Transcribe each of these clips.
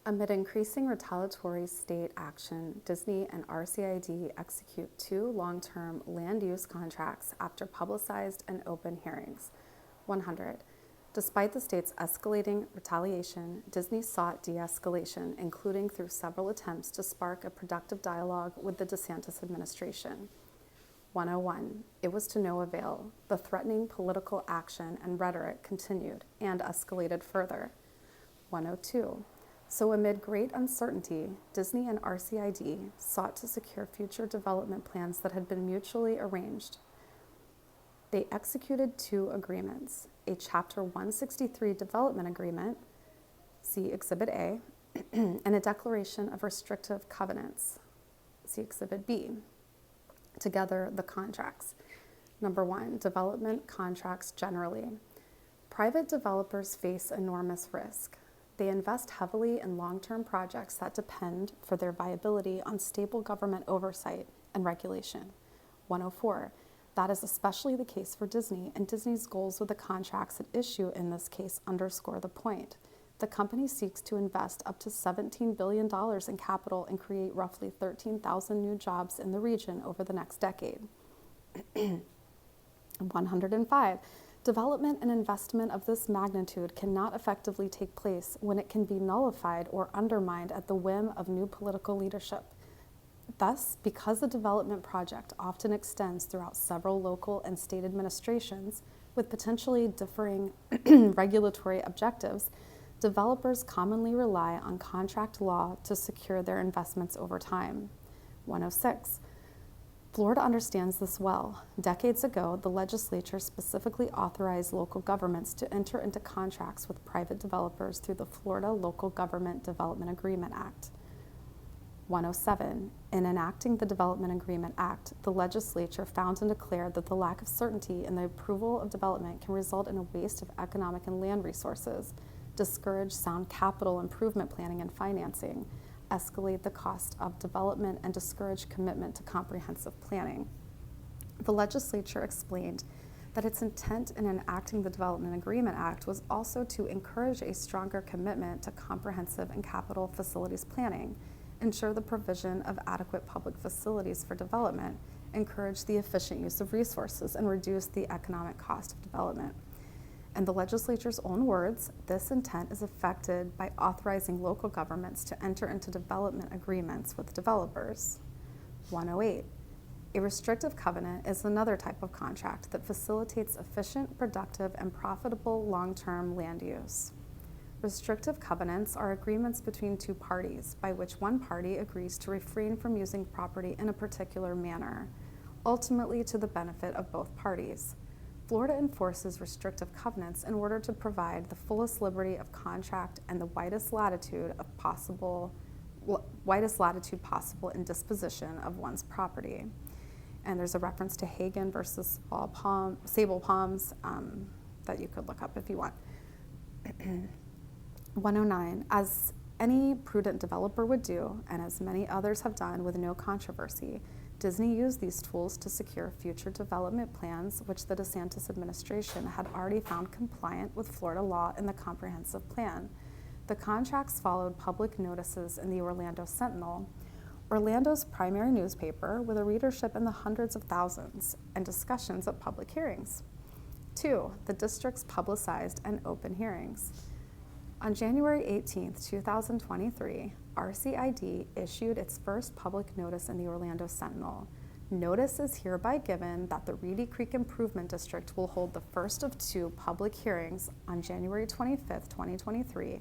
Amid increasing retaliatory state action, Disney and RCID execute 2 long-term land use contracts after publicized and open hearings. 100. Despite the state's escalating retaliation, Disney sought de-escalation, including through several attempts to spark a productive dialogue with the DeSantis administration. 101. It was to no avail. The threatening political action and rhetoric continued and escalated further. 102. So amid great uncertainty, Disney and RCID sought to secure future development plans that had been mutually arranged. They executed 2 agreements, a Chapter 163 development agreement, see Exhibit A, and a declaration of restrictive covenants, see Exhibit B. Together, the contracts. Number 1, development contracts generally. Private developers face enormous risk. They invest heavily in long-term projects that depend for their viability on stable government oversight and regulation. 104. That is especially the case for Disney, and Disney's goals with the contracts at issue in this case underscore the point. The company seeks to invest up to $17 billion in capital and create roughly 13,000 new jobs in the region over the next decade. 105. Development and investment of this magnitude cannot effectively take place when it can be nullified or undermined at the whim of new political leadership. Thus, because the development project often extends throughout several local and state administrations with potentially differing regulatory objectives, developers commonly rely on contract law to secure their investments over time. 106. Florida understands this well. Decades ago, the legislature specifically authorized local governments to enter into contracts with private developers through the Florida Local Government Development Agreement Act. 107. In enacting the Development Agreement Act, the legislature found and declared that the lack of certainty in the approval of development can result in a waste of economic and land resources, discourage sound capital improvement planning and financing, escalate the cost of development, and discourage commitment to comprehensive planning. The legislature explained that its intent in enacting the Development Agreement Act was also to encourage a stronger commitment to comprehensive and capital facilities planning, ensure the provision of adequate public facilities for development, encourage the efficient use of resources, and reduce the economic cost of development. In the legislature's own words, this intent is affected by authorizing local governments to enter into development agreements with developers. 108. A restrictive covenant is another type of contract that facilitates efficient, productive, and profitable long-term land use. Restrictive covenants are agreements between 2 parties by which one party agrees to refrain from using property in a particular manner, ultimately to the benefit of both parties. Florida enforces restrictive covenants in order to provide the fullest liberty of contract and the widest latitude possible in disposition of one's property. And there's a reference to Hagen versus Sable Palms that you could look up if you want. 109. As any prudent developer would do, and as many others have done with no controversy, Disney used these tools to secure future development plans which the DeSantis administration had already found compliant with Florida law in the comprehensive plan. The contracts followed public notices in the Orlando Sentinel, Orlando's primary newspaper, with a readership in the hundreds of thousands, and discussions at public hearings. 2. The district's publicized and open hearings. On January 18, 2023, RCID issued its first public notice in the Orlando Sentinel. Notice is hereby given that the Reedy Creek Improvement District will hold the first of 2 public hearings on January 25, 2023,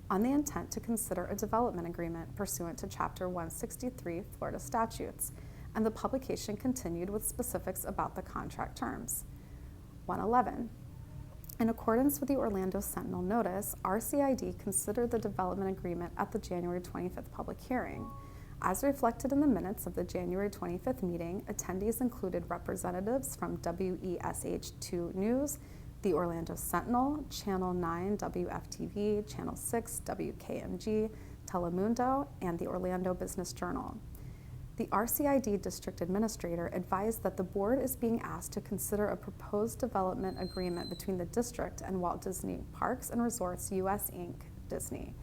on the intent to consider a development agreement pursuant to Chapter 163 Florida statutes, and the publication continued with specifics about the contract terms. 111. In accordance with the Orlando Sentinel notice, RCID considered the development agreement at the January 25th public hearing. As reflected in the minutes of the January 25th meeting, attendees included representatives from WESH2 News, the Orlando Sentinel, Channel 9 WFTV, Channel 6 WKMG, Telemundo, and the Orlando Business Journal. The RCID district administrator advised that the board is being asked to consider a proposed development agreement between the district and Walt Disney Parks and Resorts US Inc., Disney.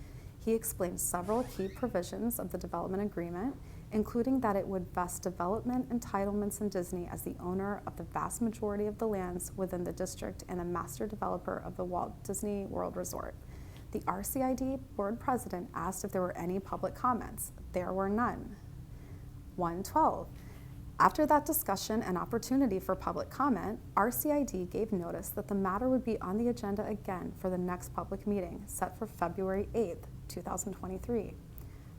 He explained several key provisions of the development agreement, including that it would vest development entitlements in Disney as the owner of the vast majority of the lands within the district and a master developer of the Walt Disney World Resort. The RCID board president asked if there were any public comments. There were none. 112. After that discussion and opportunity for public comment, RCID gave notice that the matter would be on the agenda again for the next public meeting, set for February 8th, 2023.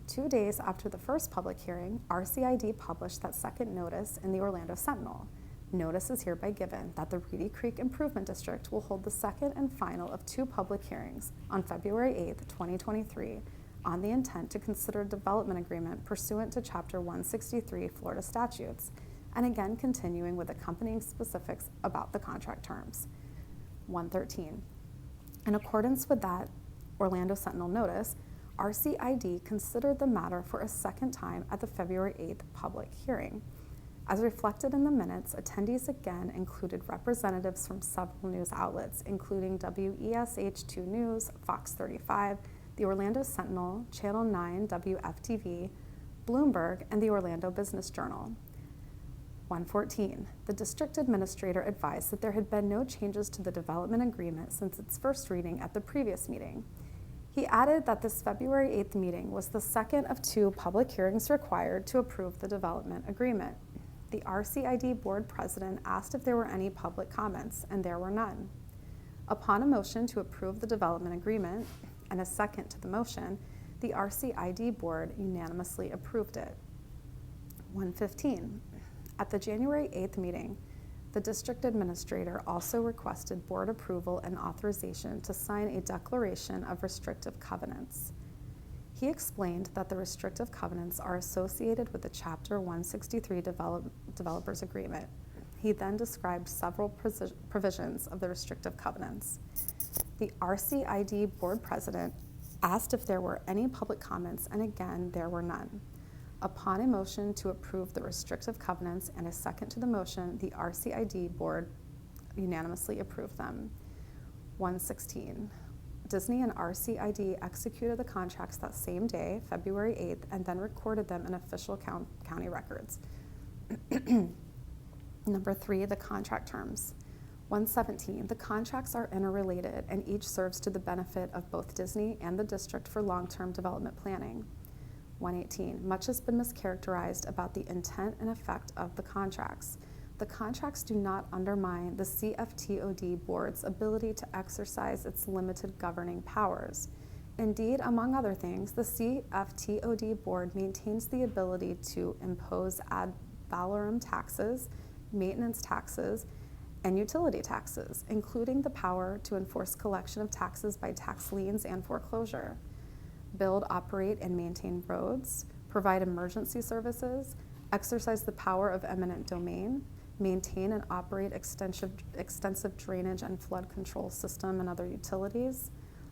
2 days after the first public hearing, RCID published that second notice in the Orlando Sentinel. Notice is hereby given that the Reedy Creek Improvement District will hold the second and final of 2 public hearings on February 8th, 2023, on the intent to consider development agreement pursuant to Chapter 163 Florida statutes, and again continuing with accompanying specifics about the contract terms. 113. In accordance with that Orlando Sentinel notice, RCID considered the matter for a second time at the February 8th public hearing. As reflected in the minutes, attendees again included representatives from several news outlets, including WESH2 News, Fox 35, the Orlando Sentinel, Channel 9 WFTV, Bloomberg, and the Orlando Business Journal. 114. The district administrator advised that there had been no changes to the development agreement since its first reading at the previous meeting. He added that this February 8th meeting was the second of 2 public hearings required to approve the development agreement. The RCID board president asked if there were any public comments, and there were none. Upon a motion to approve the development agreement and a second to the motion, the RCID board unanimously approved it. 115. At the January 8th meeting, the district administrator also requested board approval and authorization to sign a declaration of restrictive covenants. He explained that the restrictive covenants are associated with the Chapter 163 Developers Agreement. He then described several provisions of the restrictive covenants. The RCID board president asked if there were any public comments, and again, there were none. Upon a motion to approve the restrictive covenants and a second to the motion, the RCID board unanimously approved them. 116. Disney and RCID executed the contracts that same day, February 8th, and then recorded them in official county records. Number 3, the contract terms. 117, the contracts are interrelated and each serves to the benefit of both Disney and the district for long-term development planning. 118, much has been mischaracterized about the intent and effect of the contracts. The contracts do not undermine the CFTOD board's ability to exercise its limited governing powers. Indeed, among other things, the CFTOD board maintains the ability to impose ad valorem taxes, maintenance taxes, and utility taxes, including the power to enforce collection of taxes by tax liens and foreclosure, build, operate, and maintain roads, provide emergency services, exercise the power of eminent domain, maintain and operate extensive drainage and flood control system and other utilities,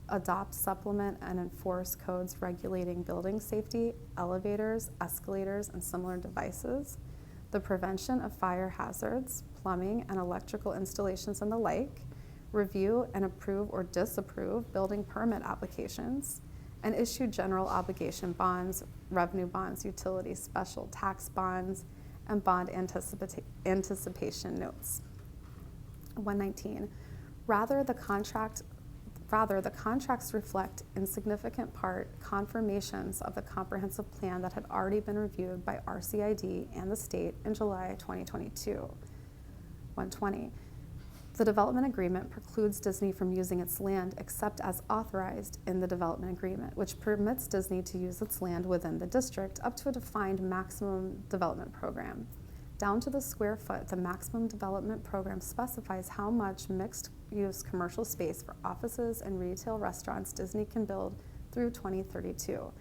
adopt, supplement, and enforce codes regulating building safety, elevators, escalators, and similar devices, the prevention of fire hazards, plumbing and electrical installations and the like, review and approve or disapprove building permit applications, and issue general obligation bonds, revenue bonds, utility special tax bonds, and bond anticipation notes. 119. Rather, the contracts reflect in significant part confirmations of the comprehensive plan that had already been reviewed by RCID and the state in July 2022. 120. The development agreement precludes Disney from using its land except as authorized in the development agreement, which permits Disney to use its land within the district up to a defined maximum development program. Down to the square foot, the maximum development program specifies how much mixed-use commercial space for offices and retail restaurants Disney can build through 2032.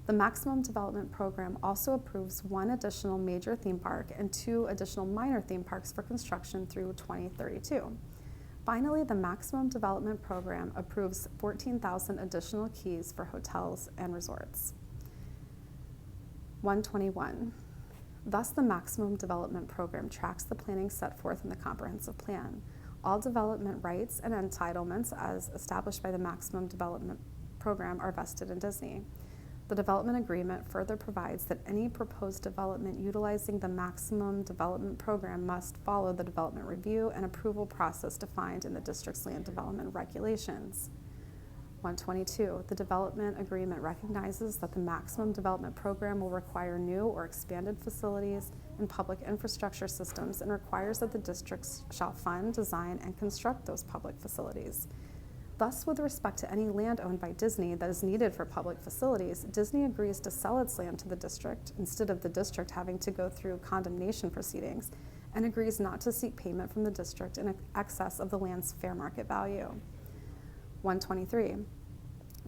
The maximum development program also approves 1 additional major theme park and 2 additional minor theme parks for construction through 2032. Finally, the maximum development program approves 14,000 additional keys for hotels and resorts. 121. Thus, the maximum development program tracks the planning set forth in the comprehensive plan. All development rights and entitlements as established by the maximum development program are vested in Disney. The development agreement further provides that any proposed development utilizing the maximum development program must follow the development review and approval process defined in the district's land development regulations. 122, the development agreement recognizes that the maximum development program will require new or expanded facilities and public infrastructure systems and requires that the districts shall fund, design, and construct those public facilities. Thus, with respect to any land owned by Disney that is needed for public facilities, Disney agrees to sell its land to the district instead of the district having to go through condemnation proceedings, and agrees not to seek payment from the district in excess of the land's fair market value. 123.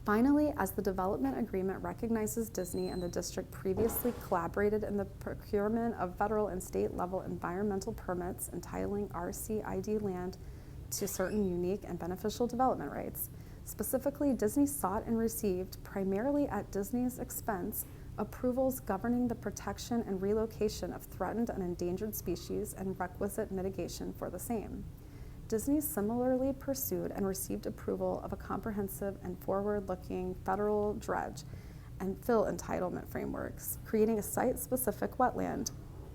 Finally, as the development agreement recognizes Disney and the district previously collaborated in the procurement of federal and state level environmental permits entitling RCID land to certain unique and beneficial development rights. Specifically, Disney sought and received, primarily at Disney's expense, approvals governing the protection and relocation of threatened and endangered species and requisite mitigation for the same. Disney similarly pursued and received approval of a comprehensive and forward-looking federal dredge and fill entitlement frameworks, creating a site-specific wetland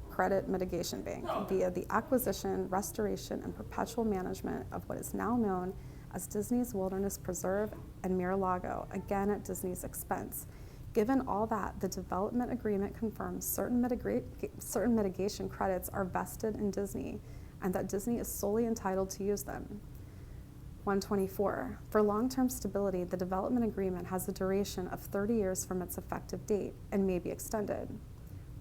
credit mitigation bank via the acquisition, restoration, and perpetual management of what is now known as Disney's Wilderness Preserve and Mar-a-Lago, again at Disney's expense. Given all that, the development agreement confirms certain mitigation credits are vested in Disney and that Disney is solely entitled to use them. 124. For long-term stability, the development agreement has a duration of 30 years from its effective date and may be extended.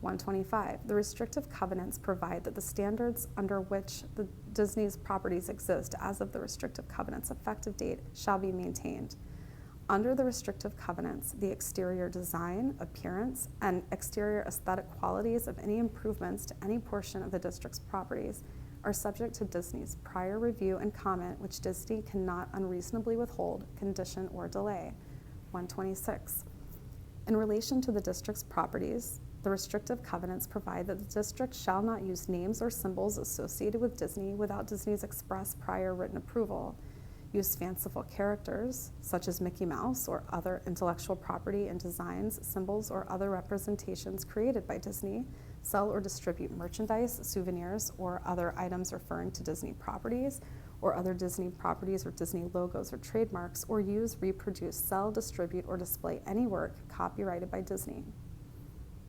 125. The restrictive covenants provide that the standards under which the Disney's properties exist as of the restrictive covenants effective date shall be maintained. Under the restrictive covenants, the exterior design, appearance, and exterior aesthetic qualities of any improvements to any portion of the district's properties are subject to Disney's prior review and comment, which Disney cannot unreasonably withhold, condition, or delay. 126. In relation to the district's properties, the restrictive covenants provide that the district shall not use names or symbols associated with Disney without Disney's express prior written approval, use fanciful characters, such as Mickey Mouse or other intellectual property and designs, symbols, or other representations created by Disney, sell or distribute merchandise, souvenirs, or other items referring to Disney properties, or other Disney properties or Disney logos or trademarks, or use, reproduce, sell, distribute, or display any work copyrighted by Disney.